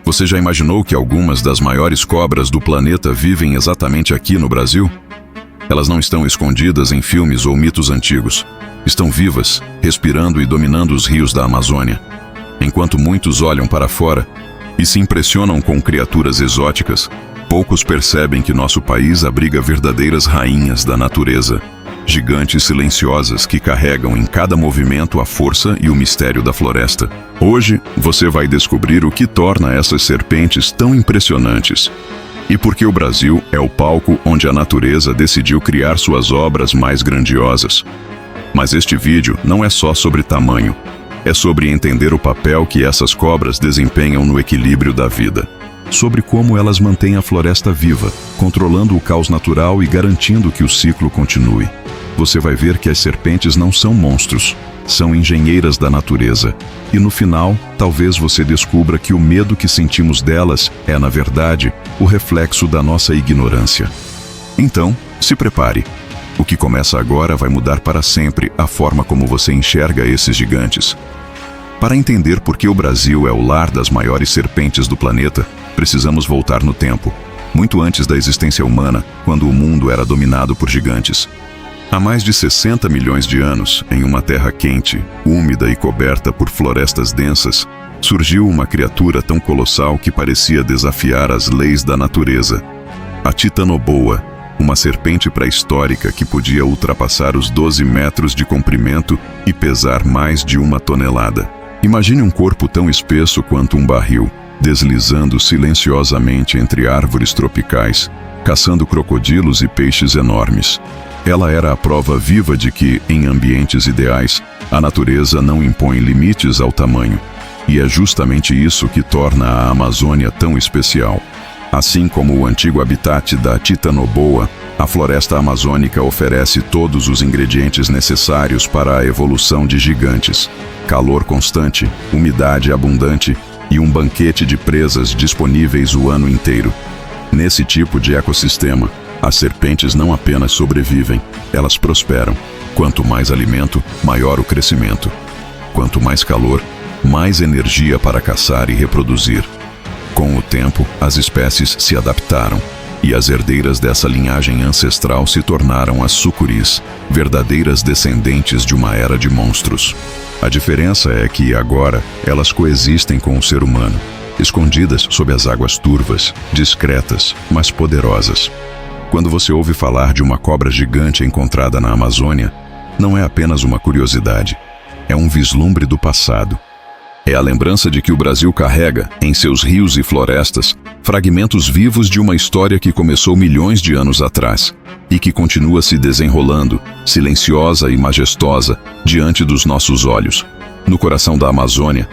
Você já imaginou que algumas das maiores cobras do planeta vivem exatamente aqui no Brasil? Elas não estão escondidas em filmes ou mitos antigos. Estão vivas, respirando e dominando os rios da Amazônia. Enquanto muitos olham para fora e se impressionam com criaturas exóticas, poucos percebem que nosso país abriga verdadeiras rainhas da natureza. Gigantes silenciosas que carregam em cada movimento a força e o mistério da floresta. Hoje, você vai descobrir o que torna essas serpentes tão impressionantes. E por que o Brasil é o palco onde a natureza decidiu criar suas obras mais grandiosas. Mas este vídeo não é só sobre tamanho. É sobre entender o papel que essas cobras desempenham no equilíbrio da vida. Sobre como elas mantêm a floresta viva, controlando o caos natural e garantindo que o ciclo continue. Você vai ver que as serpentes não são monstros, são engenheiras da natureza. E no final, talvez você descubra que o medo que sentimos delas é, na verdade, o reflexo da nossa ignorância. Então, se prepare. O que começa agora vai mudar para sempre a forma como você enxerga esses gigantes. Para entender por que o Brasil é o lar das maiores serpentes do planeta, precisamos voltar no tempo, muito antes da existência humana, quando o mundo era dominado por gigantes. Há mais de 60 milhões de anos, em uma terra quente, úmida e coberta por florestas densas, surgiu uma criatura tão colossal que parecia desafiar as leis da natureza. A Titanoboa, uma serpente pré-histórica que podia ultrapassar os 12 metros de comprimento e pesar mais de 1 tonelada. Imagine um corpo tão espesso quanto um barril, deslizando silenciosamente entre árvores tropicais, caçando crocodilos e peixes enormes. Ela era a prova viva de que, em ambientes ideais, a natureza não impõe limites ao tamanho. E é justamente isso que torna a Amazônia tão especial. Assim como o antigo habitat da Titanoboa, a floresta amazônica oferece todos os ingredientes necessários para a evolução de gigantes. Calor constante, umidade abundante e um banquete de presas disponíveis o ano inteiro. Nesse tipo de ecossistema, as serpentes não apenas sobrevivem, elas prosperam. Quanto mais alimento, maior o crescimento. Quanto mais calor, mais energia para caçar e reproduzir. Com o tempo, as espécies se adaptaram, e as herdeiras dessa linhagem ancestral se tornaram as sucuris, verdadeiras descendentes de uma era de monstros. A diferença é que, agora, elas coexistem com o ser humano, escondidas sob as águas turvas, discretas, mas poderosas. Quando você ouve falar de uma cobra gigante encontrada na Amazônia, não é apenas uma curiosidade, é um vislumbre do passado. É a lembrança de que o Brasil carrega, em seus rios e florestas, fragmentos vivos de uma história que começou milhões de anos atrás e que continua se desenrolando, silenciosa e majestosa, diante dos nossos olhos. No coração da Amazônia,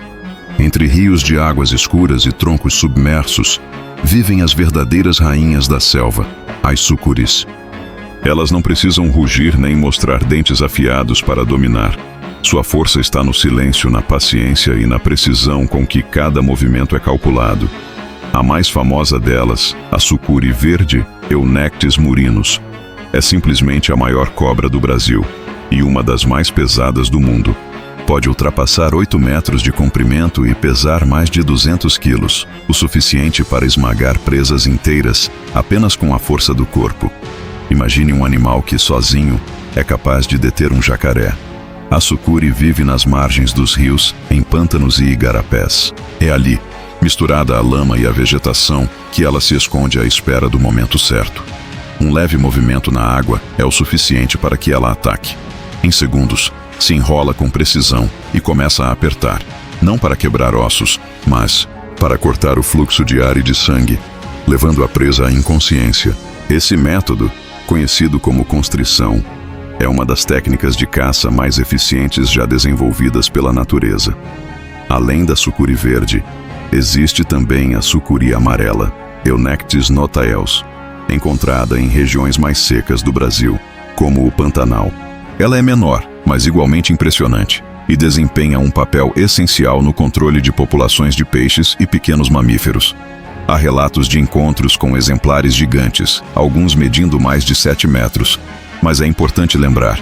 entre rios de águas escuras e troncos submersos, vivem as verdadeiras rainhas da selva, as sucuris. Elas não precisam rugir nem mostrar dentes afiados para dominar. Sua força está no silêncio, na paciência e na precisão com que cada movimento é calculado. A mais famosa delas, a sucuri verde, Eunectes murinus, é simplesmente a maior cobra do Brasil e uma das mais pesadas do mundo. Pode ultrapassar 8 metros de comprimento e pesar mais de 200 quilos, o suficiente para esmagar presas inteiras apenas com a força do corpo. Imagine um animal que, sozinho, é capaz de deter um jacaré. A sucuri vive nas margens dos rios, em pântanos e igarapés. É ali, misturada à lama e à vegetação, que ela se esconde à espera do momento certo. Um leve movimento na água é o suficiente para que ela ataque. Em segundos, se enrola com precisão e começa a apertar, não para quebrar ossos, mas para cortar o fluxo de ar e de sangue, levando a presa à inconsciência. Esse método, conhecido como constrição, é uma das técnicas de caça mais eficientes já desenvolvidas pela natureza. Além da sucuri verde, existe também a sucuri amarela, Eunectes notaeus, encontrada em regiões mais secas do Brasil, como o Pantanal. Ela é menor, mas igualmente impressionante, e desempenha um papel essencial no controle de populações de peixes e pequenos mamíferos. Há relatos de encontros com exemplares gigantes, alguns medindo mais de 7 metros. Mas é importante lembrar,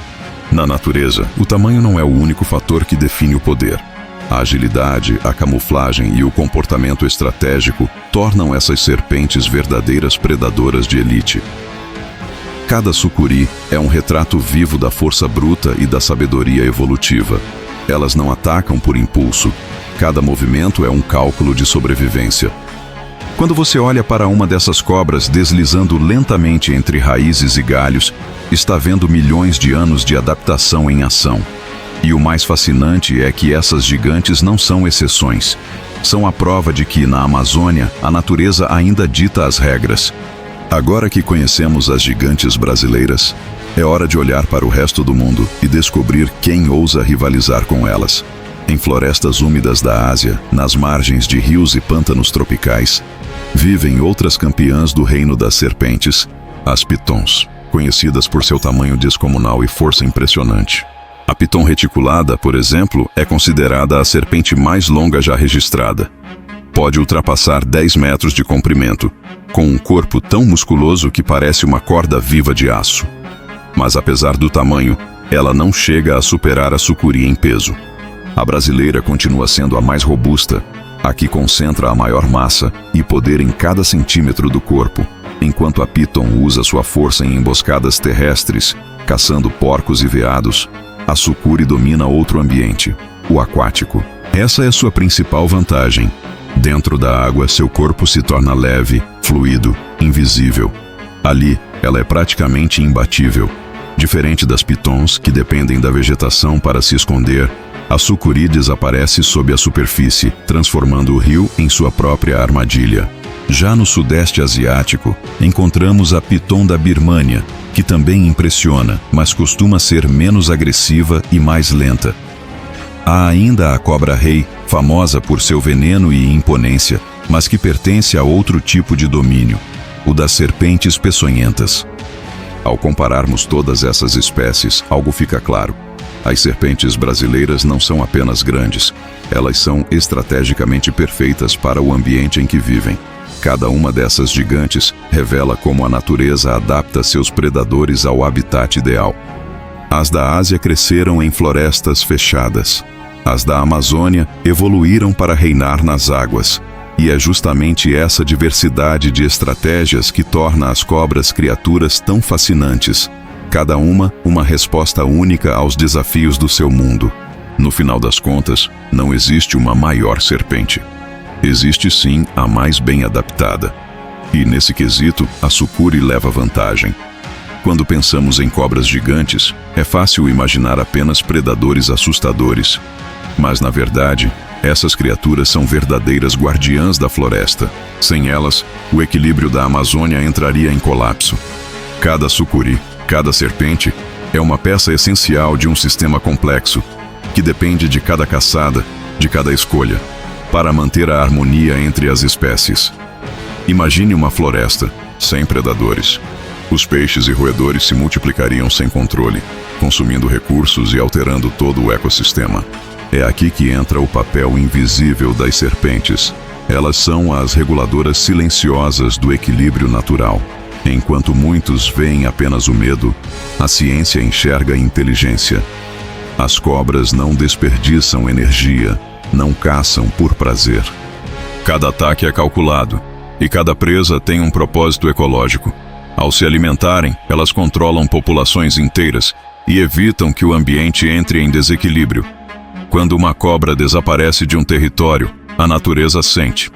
na natureza, o tamanho não é o único fator que define o poder. A agilidade, a camuflagem e o comportamento estratégico tornam essas serpentes verdadeiras predadoras de elite. Cada sucuri é um retrato vivo da força bruta e da sabedoria evolutiva. Elas não atacam por impulso. Cada movimento é um cálculo de sobrevivência. Quando você olha para uma dessas cobras deslizando lentamente entre raízes e galhos, está vendo milhões de anos de adaptação em ação. E o mais fascinante é que essas gigantes não são exceções. São a prova de que, na Amazônia, a natureza ainda dita as regras. Agora que conhecemos as gigantes brasileiras, é hora de olhar para o resto do mundo e descobrir quem ousa rivalizar com elas. Em florestas úmidas da Ásia, nas margens de rios e pântanos tropicais, vivem outras campeãs do reino das serpentes, as pitons, conhecidas por seu tamanho descomunal e força impressionante. A piton reticulada, por exemplo, é considerada a serpente mais longa já registrada. Pode ultrapassar 10 metros de comprimento, com um corpo tão musculoso que parece uma corda viva de aço. Mas apesar do tamanho, ela não chega a superar a sucuri em peso. A brasileira continua sendo a mais robusta, a que concentra a maior massa e poder em cada centímetro do corpo, enquanto a piton usa sua força em emboscadas terrestres, caçando porcos e veados. A sucuri domina outro ambiente, o aquático. Essa é sua principal vantagem. Dentro da água, seu corpo se torna leve, fluido, invisível. Ali, ela é praticamente imbatível. Diferente das pitons, que dependem da vegetação para se esconder, a sucuri desaparece sob a superfície, transformando o rio em sua própria armadilha. Já no Sudeste Asiático, encontramos a piton da Birmânia, que também impressiona, mas costuma ser menos agressiva e mais lenta. Há ainda a cobra-rei, famosa por seu veneno e imponência, mas que pertence a outro tipo de domínio, o das serpentes peçonhentas. Ao compararmos todas essas espécies, algo fica claro. As serpentes brasileiras não são apenas grandes, elas são estrategicamente perfeitas para o ambiente em que vivem. Cada uma dessas gigantes revela como a natureza adapta seus predadores ao habitat ideal. As da Ásia cresceram em florestas fechadas. As da Amazônia evoluíram para reinar nas águas. E é justamente essa diversidade de estratégias que torna as cobras criaturas tão fascinantes. Cada uma resposta única aos desafios do seu mundo. No final das contas, não existe uma maior serpente. Existe sim a mais bem adaptada. E nesse quesito, a sucuri leva vantagem. Quando pensamos em cobras gigantes, é fácil imaginar apenas predadores assustadores. Mas na verdade, essas criaturas são verdadeiras guardiãs da floresta. Sem elas, o equilíbrio da Amazônia entraria em colapso. Cada sucuri, cada serpente, é uma peça essencial de um sistema complexo, que depende de cada caçada, de cada escolha, para manter a harmonia entre as espécies. Imagine uma floresta, sem predadores. Os peixes e roedores se multiplicariam sem controle, consumindo recursos e alterando todo o ecossistema. É aqui que entra o papel invisível das serpentes. Elas são as reguladoras silenciosas do equilíbrio natural. Enquanto muitos veem apenas o medo, a ciência enxerga a inteligência. As cobras não desperdiçam energia, não caçam por prazer. Cada ataque é calculado, e cada presa tem um propósito ecológico. Ao se alimentarem, elas controlam populações inteiras e evitam que o ambiente entre em desequilíbrio. Quando uma cobra desaparece de um território, a natureza sente.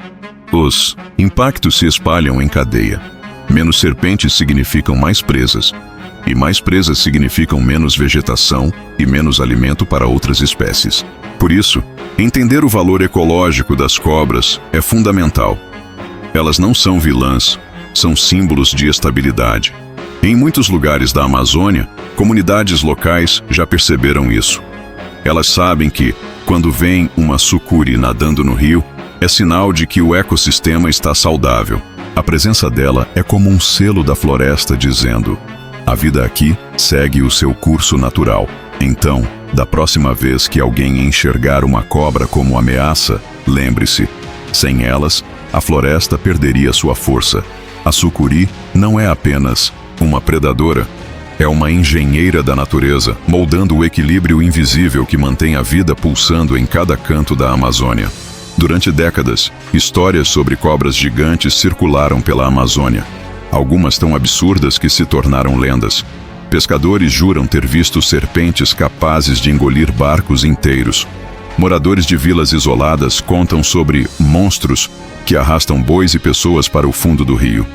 Os impactos se espalham em cadeia. Menos serpentes significam mais presas, e mais presas significam menos vegetação e menos alimento para outras espécies. Por isso, entender o valor ecológico das cobras é fundamental. Elas não são vilãs, são símbolos de estabilidade. Em muitos lugares da Amazônia, comunidades locais já perceberam isso. Elas sabem que, quando vem uma sucuri nadando no rio, é sinal de que o ecossistema está saudável. A presença dela é como um selo da floresta dizendo: a vida aqui segue o seu curso natural. Então, da próxima vez que alguém enxergar uma cobra como ameaça, lembre-se, sem elas, a floresta perderia sua força. A sucuri não é apenas uma predadora, É uma engenheira da natureza, moldando o equilíbrio invisível que mantém a vida pulsando em cada canto da Amazônia. Durante décadas, histórias sobre cobras gigantes circularam pela Amazônia. Algumas tão absurdas que se tornaram lendas. Pescadores juram ter visto serpentes capazes de engolir barcos inteiros. Moradores de vilas isoladas contam sobre monstros que arrastam bois e pessoas para o fundo do rio.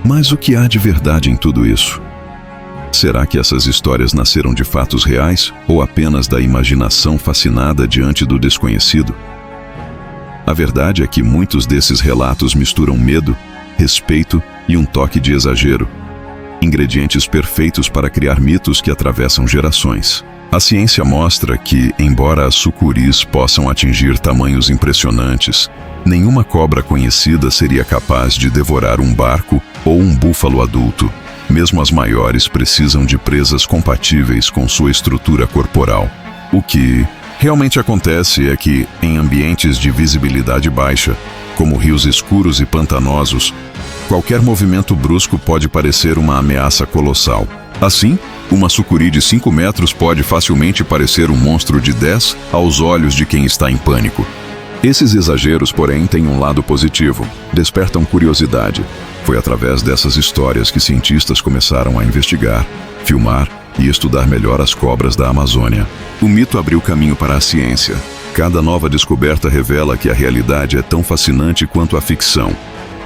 Mas o que há de verdade em tudo isso? Será que essas histórias nasceram de fatos reais ou apenas da imaginação fascinada diante do desconhecido? A verdade é que muitos desses relatos misturam medo, respeito e um toque de exagero. Ingredientes perfeitos para criar mitos que atravessam gerações. A ciência mostra que, embora as sucuris possam atingir tamanhos impressionantes, nenhuma cobra conhecida seria capaz de devorar um barco ou um búfalo adulto. Mesmo as maiores precisam de presas compatíveis com sua estrutura corporal. O que realmente acontece é que, em ambientes de visibilidade baixa, como rios escuros e pantanosos, qualquer movimento brusco pode parecer uma ameaça colossal. Assim, uma sucuri de 5 metros pode facilmente parecer um monstro de 10 aos olhos de quem está em pânico. Esses exageros, porém, têm um lado positivo, despertam curiosidade. Foi através dessas histórias que cientistas começaram a investigar, filmar e estudar melhor as cobras da Amazônia. O mito abriu caminho para a ciência. Cada nova descoberta revela que a realidade é tão fascinante quanto a ficção,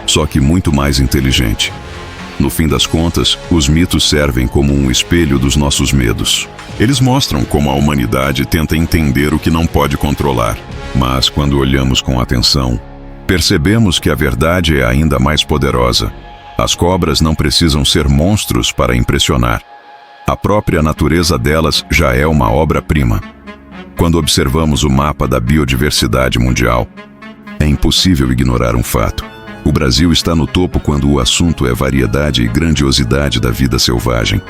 só que muito mais inteligente. No fim das contas, os mitos servem como um espelho dos nossos medos. Eles mostram como a humanidade tenta entender o que não pode controlar. Mas quando olhamos com atenção, percebemos que a verdade é ainda mais poderosa. As cobras não precisam ser monstros para impressionar. A própria natureza delas já é uma obra-prima. Quando observamos o mapa da biodiversidade mundial, é impossível ignorar um fato. O Brasil está no topo quando o assunto é variedade e grandiosidade da vida selvagem.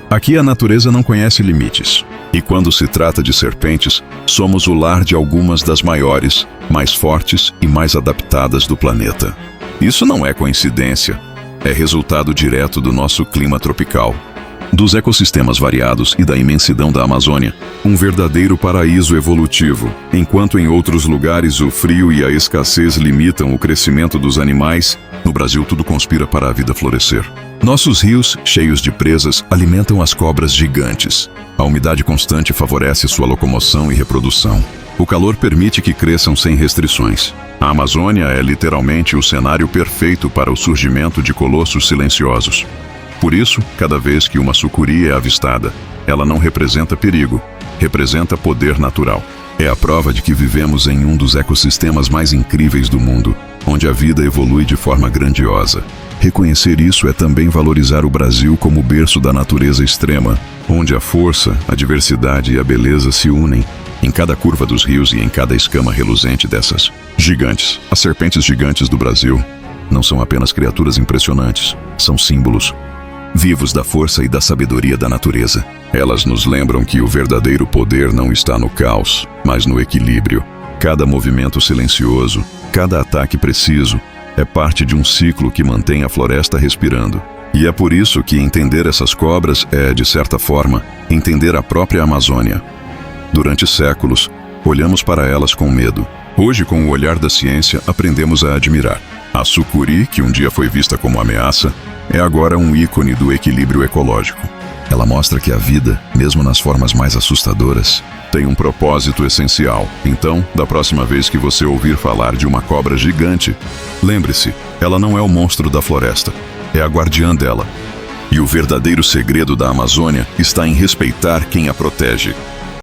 Aqui a natureza não conhece limites. E quando se trata de serpentes, somos o lar de algumas das maiores, mais fortes e mais adaptadas do planeta. Isso não é coincidência. É resultado direto do nosso clima tropical, dos ecossistemas variados e da imensidão da Amazônia. Um verdadeiro paraíso evolutivo. Enquanto em outros lugares o frio e a escassez limitam o crescimento dos animais, no Brasil tudo conspira para a vida florescer. Nossos rios, cheios de presas, alimentam as cobras gigantes. A umidade constante favorece sua locomoção e reprodução. O calor permite que cresçam sem restrições. A Amazônia é literalmente o cenário perfeito para o surgimento de colossos silenciosos. Por isso, cada vez que uma sucuri é avistada, ela não representa perigo, representa poder natural. É a prova de que vivemos em um dos ecossistemas mais incríveis do mundo, onde a vida evolui de forma grandiosa. Reconhecer isso é também valorizar o Brasil como berço da natureza extrema, onde a força, a diversidade e a beleza se unem em cada curva dos rios e em cada escama reluzente dessas gigantes. As serpentes gigantes do Brasil não são apenas criaturas impressionantes, são símbolos vivos da força e da sabedoria da natureza. Elas nos lembram que o verdadeiro poder não está no caos, mas no equilíbrio. Cada movimento silencioso, cada ataque preciso, é parte de um ciclo que mantém a floresta respirando. E é por isso que entender essas cobras é, de certa forma, entender a própria Amazônia. Durante séculos, olhamos para elas com medo. Hoje, com o olhar da ciência, aprendemos a admirar. A sucuri, que um dia foi vista como ameaça, é agora um ícone do equilíbrio ecológico. Ela mostra que a vida, mesmo nas formas mais assustadoras, tem um propósito essencial. Então, da próxima vez que você ouvir falar de uma cobra gigante, lembre-se, ela não é o monstro da floresta, é a guardiã dela. E o verdadeiro segredo da Amazônia está em respeitar quem a protege.